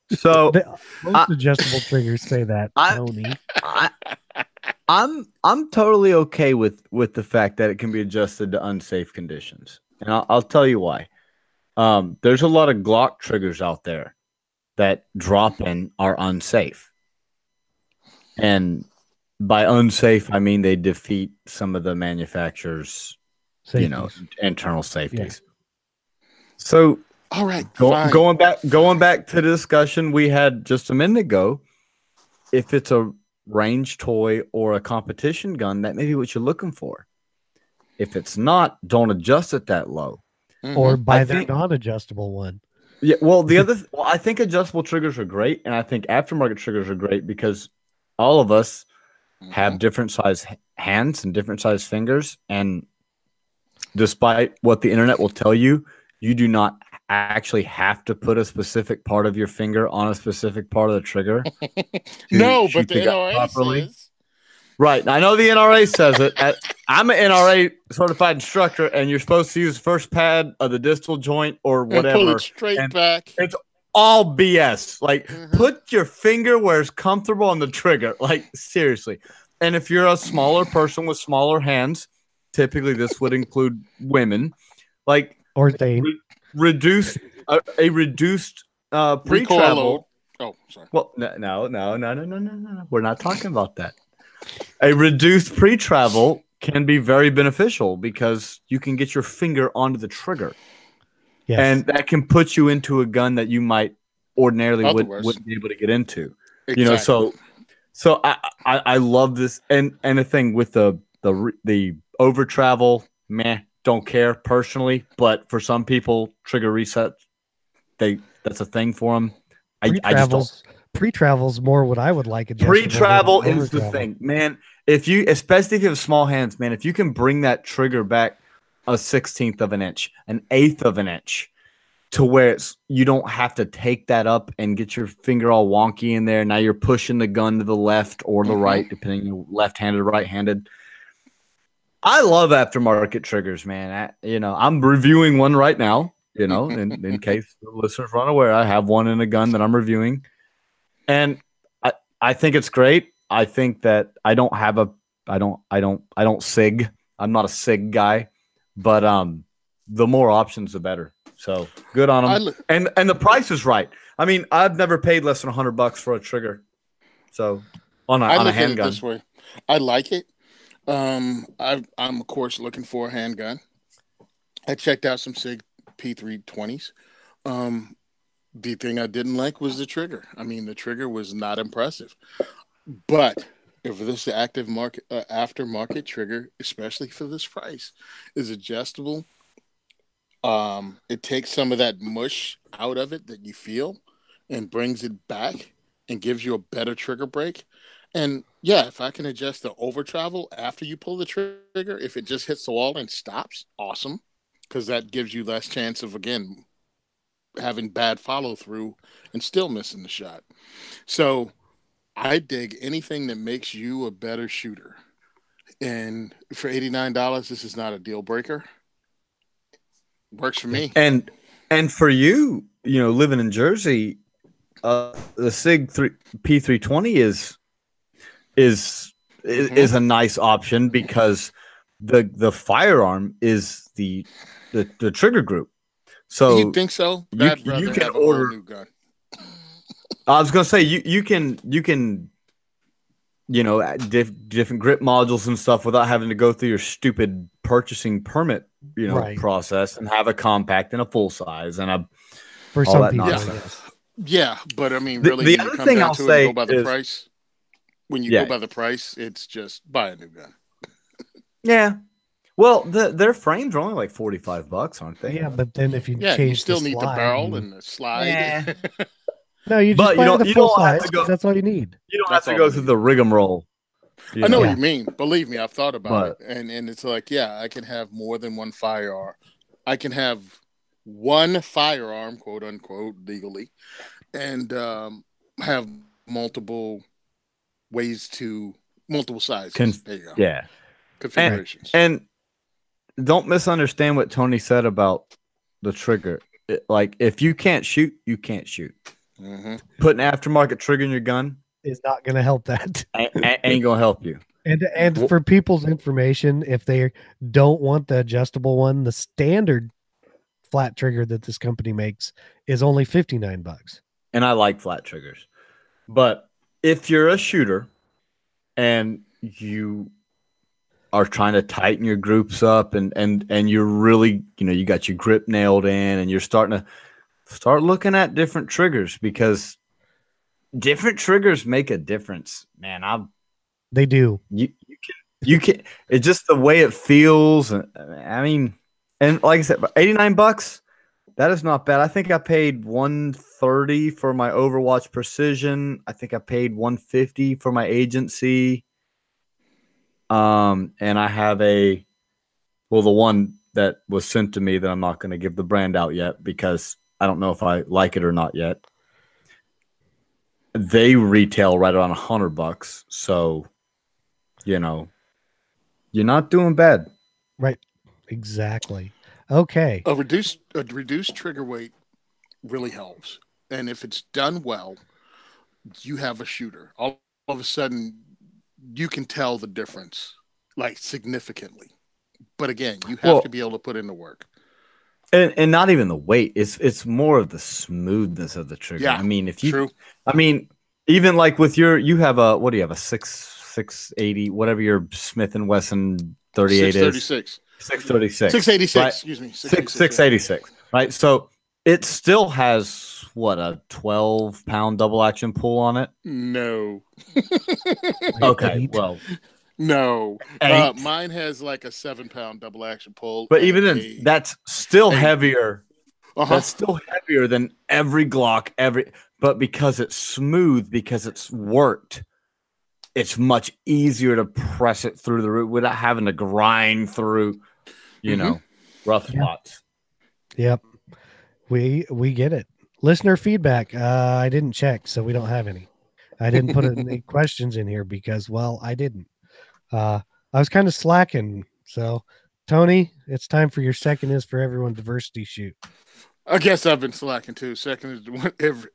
So most adjustable triggers say that, Tony. I'm totally okay with the fact that it can be adjusted to unsafe conditions, and I'll tell you why. There's a lot of Glock triggers out there that drop-in are unsafe. And by unsafe, I mean they defeat some of the manufacturer's, internal safeties. Yeah. So, all right, going back to the discussion we had just a minute ago, if it's a range toy or a competition gun, that may be what you're looking for. If it's not, don't adjust it that low, or buy the non-adjustable one. Yeah, well, I think adjustable triggers are great, and I think aftermarket triggers are great because all of us have different size hands and different size fingers. And despite what the internet will tell you, you do not actually have to put a specific part of your finger on a specific part of the trigger. No, but the NRA says. Right. I know the NRA says it. I'm an NRA certified instructor, and you're supposed to use the first pad of the distal joint or whatever. And pull it straight back. It's all BS. Like, put your finger where it's comfortable on the trigger. Like, seriously. And if you're a smaller person with smaller hands, typically this would include women, like, or they reduced pre-travel. Oh, sorry. Well, no. We're not talking about that. A reduced pre-travel can be very beneficial because you can get your finger onto the trigger. Yes. And that can put you into a gun that you might ordinarily wouldn't be able to get into. Exactly. So I love this. And the thing with the over travel, don't care personally, but for some people, trigger reset, that's a thing for them. I just don't. Pre-travel's more what I would like. Pre-travel is the thing, man. Especially if you have small hands, man, if you can bring that trigger back a 1/16 of an inch, an 1/8 of an inch, to where you don't have to take that up and get your finger all wonky in there. Now you're pushing the gun to the left or the right, depending on you're left-handed or right-handed. I love aftermarket triggers, man. I'm reviewing one right now, in case the listeners are unaware. I have one in a gun that I'm reviewing. And I think it's great. I think that I don't SIG. I'm not a SIG guy, but the more options, the better. So good on them. And the price is right. I mean, I've never paid less than $100 for a trigger. So on a handgun. This way. I like it. I'm of course looking for a handgun. I checked out some SIG P320s. The thing I didn't like was the trigger. I mean, the trigger was not impressive. But if this aftermarket trigger, especially for this price, is adjustable, it takes some of that mush out of it that you feel and brings it back and gives you a better trigger break. And yeah, if I can adjust the over travel after you pull the trigger, if it just hits the wall and stops, awesome. Because that gives you less chance of, again, having bad follow through and still missing the shot. So I dig anything that makes you a better shooter. And for $89, this is not a deal breaker. Works for me. And for you, living in Jersey, the SIG P320 is a nice option because the firearm is the trigger group. So you think so? You can order a new gun. I was gonna say you can different grip modules and stuff without having to go through your stupid purchasing permit process and have a compact and a full size and for some people. Yeah, but I mean, really, the other thing I'll say go by the price. When you go by the price, it's just buy a new gun. Yeah. Well, their frames are only like $45, aren't they? Yeah, but then if you change, you still need the barrel and the slide. Yeah. No, you just buy the full size. That's all you need. You don't have to go through the rigmarole. I know what you mean. Believe me, I've thought about it, and it's like, yeah, I can have more than one firearm. I can have one firearm, quote unquote, legally, and have multiple sizes. There you go. Yeah. Configurations. And don't misunderstand what Tony said about the trigger. Like, if you can't shoot, you can't shoot. Mm-hmm. Put an aftermarket trigger in your gun is not going to help that. Ain't going to help you. And for people's information, if they don't want the adjustable one, the standard flat trigger that this company makes is only $59. And I like flat triggers. But if you're a shooter and you are trying to tighten your groups up and you're really, you got your grip nailed in and you're starting to start looking at different triggers because different triggers make a difference, man. They do. You can it's just the way it feels. I mean, and like I said, $89, that is not bad. I think I paid $130 for my Overwatch Precision. I think I paid $150 for my agency. And I have the one that was sent to me that I'm not going to give the brand out yet because I don't know if I like it or not yet. They retail right around $100. So, you're not doing bad. Right. Exactly. Okay. A reduced trigger weight really helps. And if it's done well, you have a shooter. All of a sudden, you can tell the difference, like, significantly. But again, you have to be able to put in the work. And not even the weight. It's more of the smoothness of the trigger. Yeah, I mean, true. I mean, even like with you have a, what do you have? A 680, whatever your Smith & Wesson 38 is. 636. 686, right? Excuse me. 686, right? So it still has, what, a 12-pound double action pull on it? No. Okay, well. No. Mine has like a 7-pound double action pull. But even then, that's still heavier. That's still heavier than every Glock, but because it's smooth, because it's worked, it's much easier to press it through the root without having to grind through, rough spots. Yep. We get it. Listener feedback. I didn't check, so we don't have any. I didn't put any questions in here because, well, I didn't. I was kind of slacking. So, Tony, it's time for your second is for everyone diversity shoot. I guess I've been slacking too. Second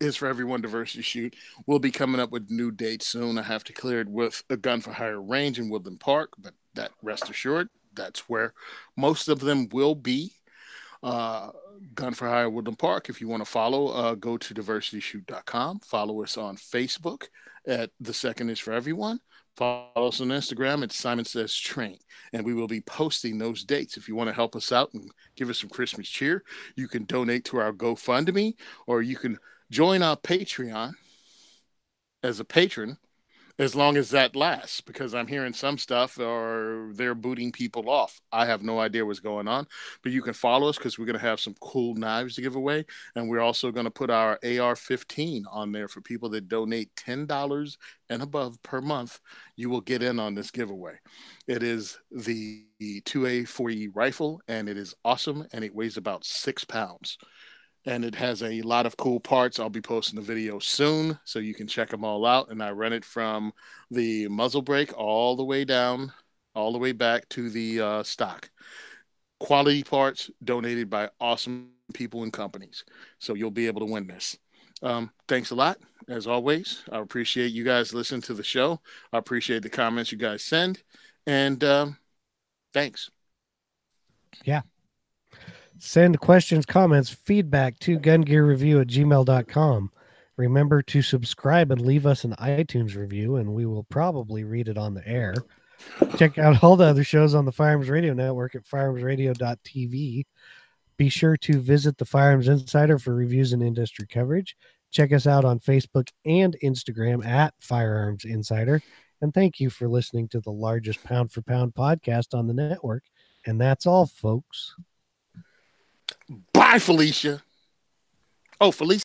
is for everyone diversity shoot. We'll be coming up with new dates soon. I have to clear it with a gun for hire range in Woodland Park, but that rest assured, that's where most of them will be. Gun for Hire Woodland Park. If you want to follow, go to diversityshoot.com. Follow us on Facebook at The Second Is For Everyone. Follow us on Instagram at Simon Says Train. And we will be posting those dates. If you want to help us out and give us some Christmas cheer, you can donate to our GoFundMe, or you can join our Patreon as a patron, as long as that lasts, because I'm hearing some stuff or they're booting people off. I have no idea what's going on, but you can follow us because we're going to have some cool knives to give away. And we're also going to put our AR-15 on there for people that donate $10 and above per month. You will get in on this giveaway. It is the 2A4E rifle, and it is awesome, and it weighs about 6 pounds. And it has a lot of cool parts. I'll be posting the video soon, so you can check them all out. And I run it from the muzzle brake all the way down, all the way back to the stock. Quality parts donated by awesome people and companies. So you'll be able to win this. Thanks a lot. As always, I appreciate you guys listening to the show. I appreciate the comments you guys send. And thanks. Yeah. Send questions, comments, feedback to gungearreview@gmail.com. Remember to subscribe and leave us an iTunes review, and we will probably read it on the air. Check out all the other shows on the Firearms Radio Network at firearmsradio.tv. Be sure to visit the Firearms Insider for reviews and industry coverage. Check us out on Facebook and Instagram at Firearms Insider. And thank you for listening to the largest pound-for-pound podcast on the network. And that's all, folks. Bye, Felicia. Oh, Felicia.